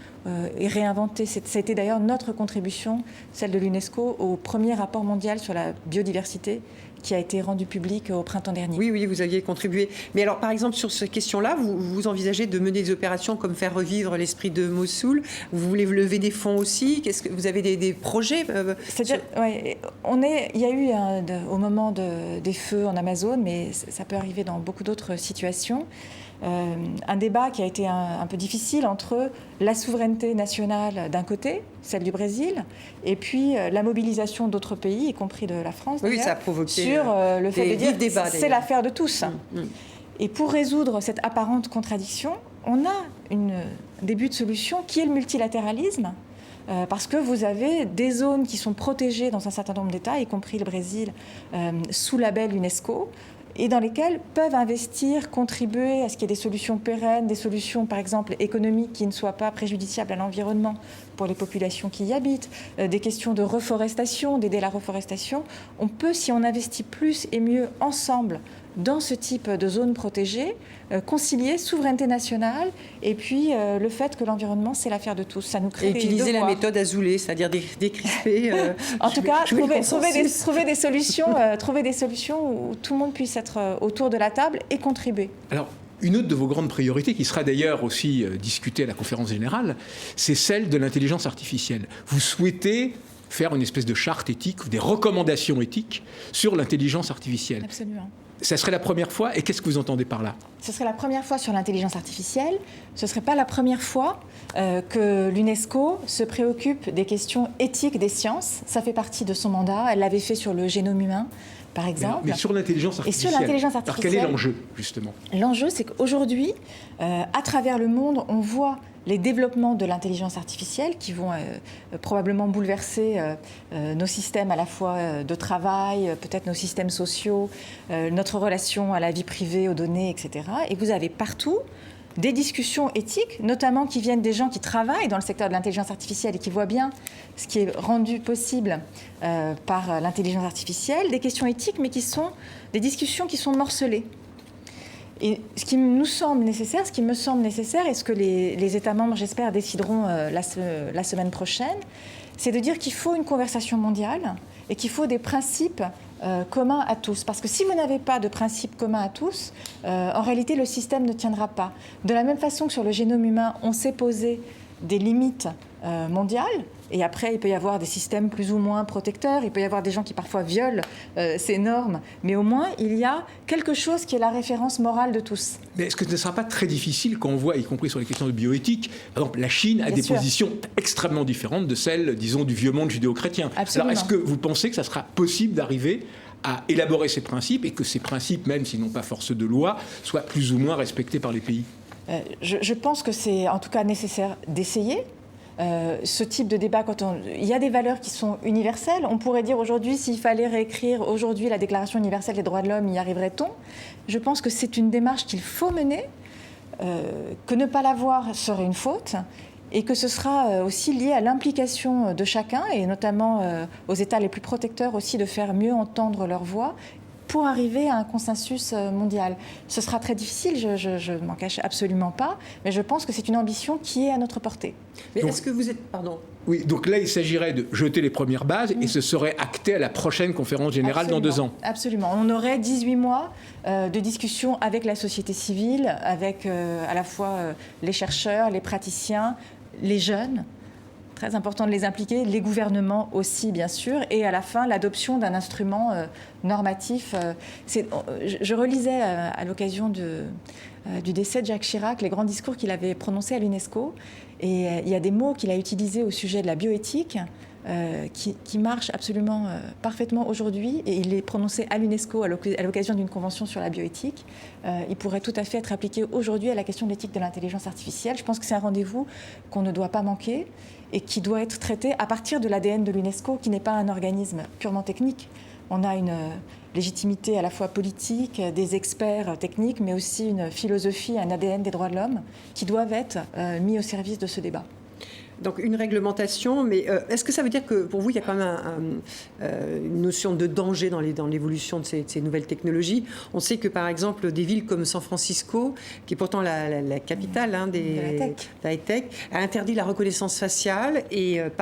et réinventer. C'était d'ailleurs notre contribution, celle de l'UNESCO, au premier rapport mondial sur la biodiversité qui a été rendu public au printemps dernier. Oui, vous aviez contribué. Mais alors, par exemple, sur cette question-là, vous envisagez de mener des opérations comme faire revivre l'esprit de Mossoul. Vous voulez lever des fonds aussi. Qu'est-ce que vous avez des projets il y a eu au moment des feux en Amazone, mais ça peut arriver dans beaucoup d'autres situations. un débat qui a été un peu difficile entre la souveraineté nationale d'un côté, celle du Brésil, et puis la mobilisation d'autres pays, y compris de la France, oui, ça a provoqué sur le fait de dire débats, c'est l'affaire de tous. Et pour résoudre cette apparente contradiction, on a un début de solution qui est le multilatéralisme, parce que vous avez des zones qui sont protégées dans un certain nombre d'États, y compris le Brésil, sous label UNESCO, et dans lesquelles peuvent investir, contribuer à ce qu'il y ait des solutions pérennes, des solutions par exemple économiques qui ne soient pas préjudiciables à l'environnement pour les populations qui y habitent, des questions de reforestation, d'aider la reforestation. On peut, si on investit plus et mieux ensemble dans ce type de zone protégée, concilier souveraineté nationale et puis le fait que l'environnement, c'est l'affaire de tous. Ça nous crée et utiliser la méthode Azoulay, c'est-à-dire décrisper. En tout cas, trouver des solutions où tout le monde puisse être autour de la table et contribuer. Alors, une autre de vos grandes priorités, qui sera d'ailleurs aussi discutée à la conférence générale, c'est celle de l'intelligence artificielle. Vous souhaitez faire une espèce de charte éthique ou des recommandations éthiques sur l'intelligence artificielle. Absolument. Ça serait la première fois, et qu'est-ce que vous entendez par là ? Ce serait la première fois sur l'intelligence artificielle. Ce ne serait pas la première fois que l'UNESCO se préoccupe des questions éthiques des sciences. Ça fait partie de son mandat. Elle l'avait fait sur le génome humain, par exemple. Mais sur l'intelligence artificielle. Et sur l'intelligence artificielle. Alors quel est l'enjeu, justement ? L'enjeu, c'est qu'aujourd'hui, à travers le monde, on voit les développements de l'intelligence artificielle qui vont probablement bouleverser nos systèmes à la fois de travail, peut-être nos systèmes sociaux, notre relation à la vie privée, aux données, etc. Et vous avez partout des discussions éthiques, notamment qui viennent des gens qui travaillent dans le secteur de l'intelligence artificielle et qui voient bien ce qui est rendu possible par l'intelligence artificielle, des questions éthiques, mais qui sont des discussions qui sont morcelées. Et ce qui me semble nécessaire, et ce que les États membres, j'espère, décideront la semaine prochaine, c'est de dire qu'il faut une conversation mondiale et qu'il faut des principes communs à tous. Parce que si vous n'avez pas de principes communs à tous, en réalité, le système ne tiendra pas. De la même façon que sur le génome humain, on s'est posé des limites mondiales, et après, il peut y avoir des systèmes plus ou moins protecteurs, il peut y avoir des gens qui parfois violent ces normes, mais au moins, il y a quelque chose qui est la référence morale de tous. Mais est-ce que ce ne sera pas très difficile quand on voit, y compris sur les questions de bioéthique, par exemple, la Chine a des positions extrêmement différentes de celles, disons, du vieux monde judéo-chrétien. Absolument. Alors, est-ce que vous pensez que ça sera possible d'arriver à élaborer ces principes et que ces principes, même s'ils n'ont pas force de loi, soient plus ou moins respectés par les pays ? Je pense que c'est en tout cas nécessaire d'essayer. Ce type de débat, il y a des valeurs qui sont universelles. On pourrait dire aujourd'hui, s'il fallait réécrire aujourd'hui la Déclaration universelle des droits de l'homme, y arriverait-on ? Je pense que c'est une démarche qu'il faut mener, que ne pas l'avoir serait une faute, et que ce sera aussi lié à l'implication de chacun, et notamment aux États les plus protecteurs aussi, de faire mieux entendre leur voix, pour arriver à un consensus mondial. Ce sera très difficile, je ne m'en cache absolument pas, mais je pense que c'est une ambition qui est à notre portée. Mais est-ce que vous êtes... Pardon. Oui, donc là, il s'agirait de jeter les premières bases et ce serait acté à la prochaine conférence générale dans 2 ans. Absolument. On aurait 18 mois de discussion avec la société civile, avec à la fois les chercheurs, les praticiens, les jeunes. Très important de les impliquer, les gouvernements aussi, bien sûr, et à la fin, l'adoption d'un instrument normatif. Je relisais à l'occasion du décès de Jacques Chirac les grands discours qu'il avait prononcés à l'UNESCO, et il y a des mots qu'il a utilisés au sujet de la bioéthique qui marchent absolument parfaitement aujourd'hui, et il est prononcé à l'UNESCO à l'occasion d'une convention sur la bioéthique. Il pourrait tout à fait être appliqué aujourd'hui à la question de l'éthique de l'intelligence artificielle. Je pense que c'est un rendez-vous qu'on ne doit pas manquer et qui doit être traité à partir de l'ADN de l'UNESCO, qui n'est pas un organisme purement technique. On a une légitimité à la fois politique, des experts techniques, mais aussi une philosophie, un ADN des droits de l'homme qui doivent être mis au service de ce débat. Donc une réglementation, mais est-ce que ça veut dire que pour vous, il y a quand même une notion de danger dans l'évolution de ces nouvelles technologies ? On sait que par exemple, des villes comme San Francisco, qui est pourtant la capitale de la tech, a interdit la reconnaissance faciale et elle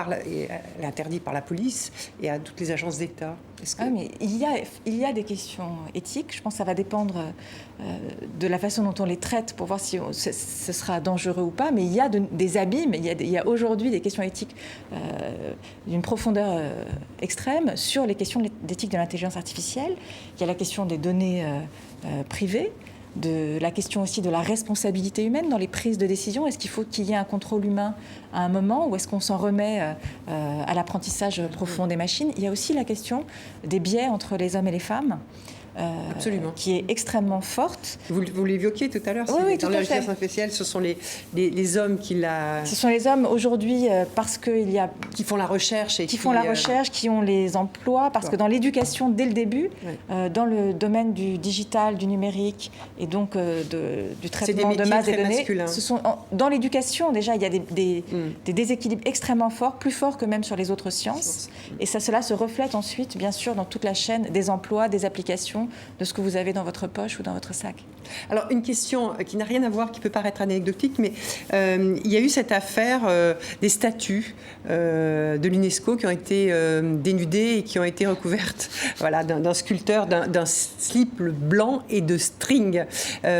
a interdit par la police et à toutes les agences d'État. Mais il y a des questions éthiques. Je pense que ça va dépendre de la façon dont on les traite pour voir si ce sera dangereux ou pas. Mais il y a des abîmes. Il y a aujourd'hui des questions éthiques d'une profondeur extrême sur les questions d'éthique de l'intelligence artificielle. Il y a la question des données privées. de la question aussi de la responsabilité humaine dans les prises de décision. Est-ce qu'il faut qu'il y ait un contrôle humain à un moment ou est-ce qu'on s'en remet à l'apprentissage profond des machines? Il y a aussi la question des biais entre les hommes et les femmes. Absolument. Qui est extrêmement forte. Vous l'évoquiez tout à l'heure, oui, dans tout la à fait. législation spéciale, ce sont les hommes qui la... Ce sont les hommes aujourd'hui parce qu'il y a... Qui font la recherche. Qui font la recherche, qui ont les emplois, parce que dans l'éducation, dès le début, dans le domaine du digital, du numérique et donc du traitement de masse des données, dans l'éducation, déjà, il y a des déséquilibres extrêmement forts, plus forts que même sur les autres sciences. Et cela se reflète ensuite, bien sûr, dans toute la chaîne des emplois, des applications, de ce que vous avez dans votre poche ou dans votre sac. Alors, une question qui n'a rien à voir, qui peut paraître anecdotique, mais il y a eu cette affaire des statues de l'UNESCO qui ont été dénudées et qui ont été recouvertes d'un sculpteur, d'un slip blanc et de string.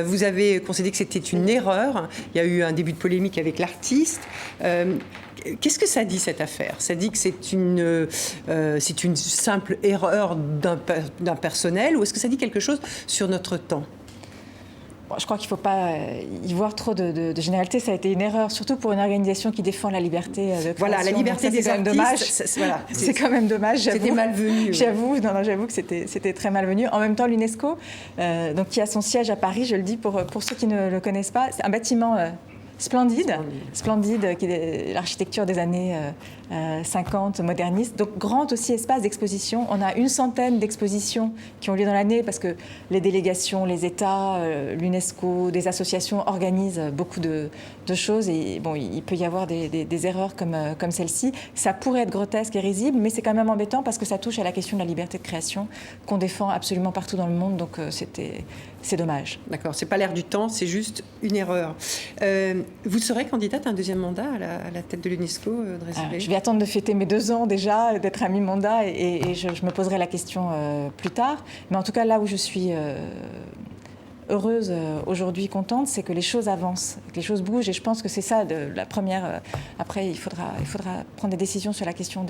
Vous avez considéré que c'était une erreur. Il y a eu un début de polémique avec l'artiste. Qu'est-ce que ça dit, cette affaire? Ça dit que c'est une simple erreur d'un personnel, ou est-ce que ça dit quelque chose sur notre temps? Bon, je crois qu'il ne faut pas y voir trop de généralité. Ça a été une erreur, surtout pour une organisation qui défend la liberté de création. Voilà, la liberté des artistes. C'est quand même dommage. C'était malvenu. J'avoue que c'était très malvenu. En même temps, l'UNESCO, qui a son siège à Paris, je le dis pour ceux qui ne le connaissent pas, c'est un bâtiment... Splendide, qui est l'architecture des années 50, moderniste. Donc, grand aussi espace d'exposition. On a une centaine d'expositions qui ont lieu dans l'année parce que les délégations, les États, l'UNESCO, des associations organisent beaucoup de choses. Et bon, il peut y avoir des erreurs comme celle-ci. Ça pourrait être grotesque et risible, mais c'est quand même embêtant parce que ça touche à la question de la liberté de création qu'on défend absolument partout dans le monde. Donc, c'est dommage. D'accord, c'est pas l'air du temps, c'est juste une erreur. Vous serez candidate à un deuxième mandat à la tête de l'UNESCO, Drésilé? Je vais attendre de fêter mes 2 ans déjà, d'être à mi-mandat, et je me poserai la question plus tard. Mais en tout cas, là où je suis heureuse aujourd'hui, contente, c'est que les choses avancent, que les choses bougent. Et je pense que c'est ça, la première... après, il faudra prendre des décisions sur la question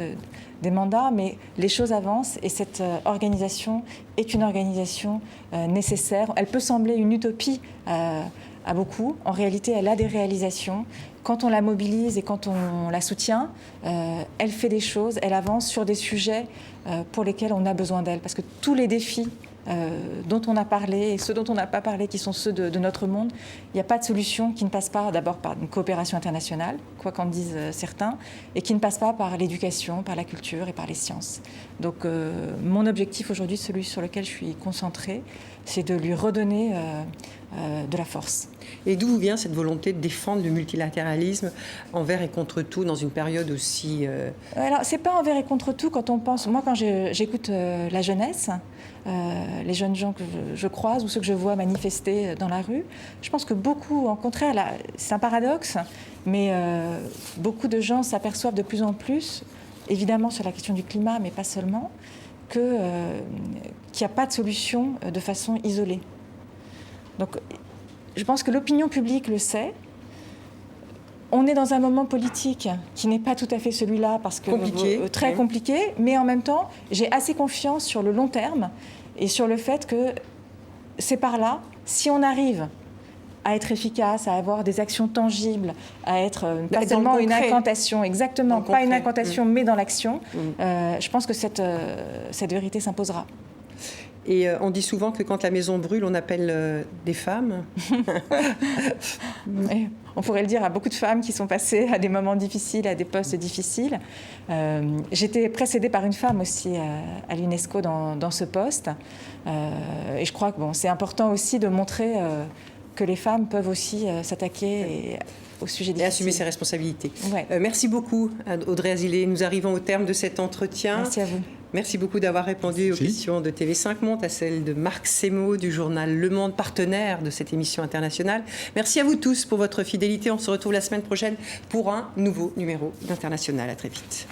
des mandats, mais les choses avancent et cette organisation est une organisation nécessaire. Elle peut sembler une utopie à beaucoup. En réalité, elle a des réalisations. Quand on la mobilise et quand on la soutient, elle fait des choses, elle avance sur des sujets pour lesquels on a besoin d'elle. Parce que tous les défis dont on a parlé et ceux dont on n'a pas parlé, qui sont ceux de notre monde, il n'y a pas de solution qui ne passe pas d'abord par une coopération internationale, quoi qu'en disent certains, et qui ne passe pas par l'éducation, par la culture et par les sciences. Donc mon objectif aujourd'hui, celui sur lequel je suis concentrée, c'est de lui redonner de la force. Et d'où vient cette volonté de défendre le multilatéralisme envers et contre tout dans une période aussi... Alors, c'est pas envers et contre tout quand on pense... Moi, quand j'écoute la jeunesse, les jeunes gens que je croise ou ceux que je vois manifester dans la rue, je pense que beaucoup, en contraire, là, c'est un paradoxe, mais beaucoup de gens s'aperçoivent de plus en plus, évidemment sur la question du climat, mais pas seulement, qu'il n'y a pas de solution de façon isolée. Donc, je pense que l'opinion publique le sait. On est dans un moment politique qui n'est pas tout à fait celui-là parce que très compliqué, mais en même temps, j'ai assez confiance sur le long terme et sur le fait que c'est par là, si on arrive à être efficace, à avoir des actions tangibles, à être pas seulement une incantation, exactement, pas une incantation, mais dans l'action, je pense que cette vérité s'imposera. Et on dit souvent que quand la maison brûle, on appelle des femmes. On pourrait le dire à beaucoup de femmes qui sont passées à des moments difficiles, à des postes difficiles. J'étais précédée par une femme aussi à l'UNESCO dans ce poste. Et je crois que c'est important aussi de montrer que les femmes peuvent aussi s'attaquer au sujet difficile. Et assumer ses responsabilités. Ouais. Merci beaucoup, Audrey Azoulay. Nous arrivons au terme de cet entretien. Merci à vous. Merci beaucoup d'avoir répondu aux questions de TV5 Monde, à celles de Marc Semo du journal Le Monde, partenaire de cette émission internationale. Merci à vous tous pour votre fidélité. On se retrouve la semaine prochaine pour un nouveau numéro d'International. À très vite.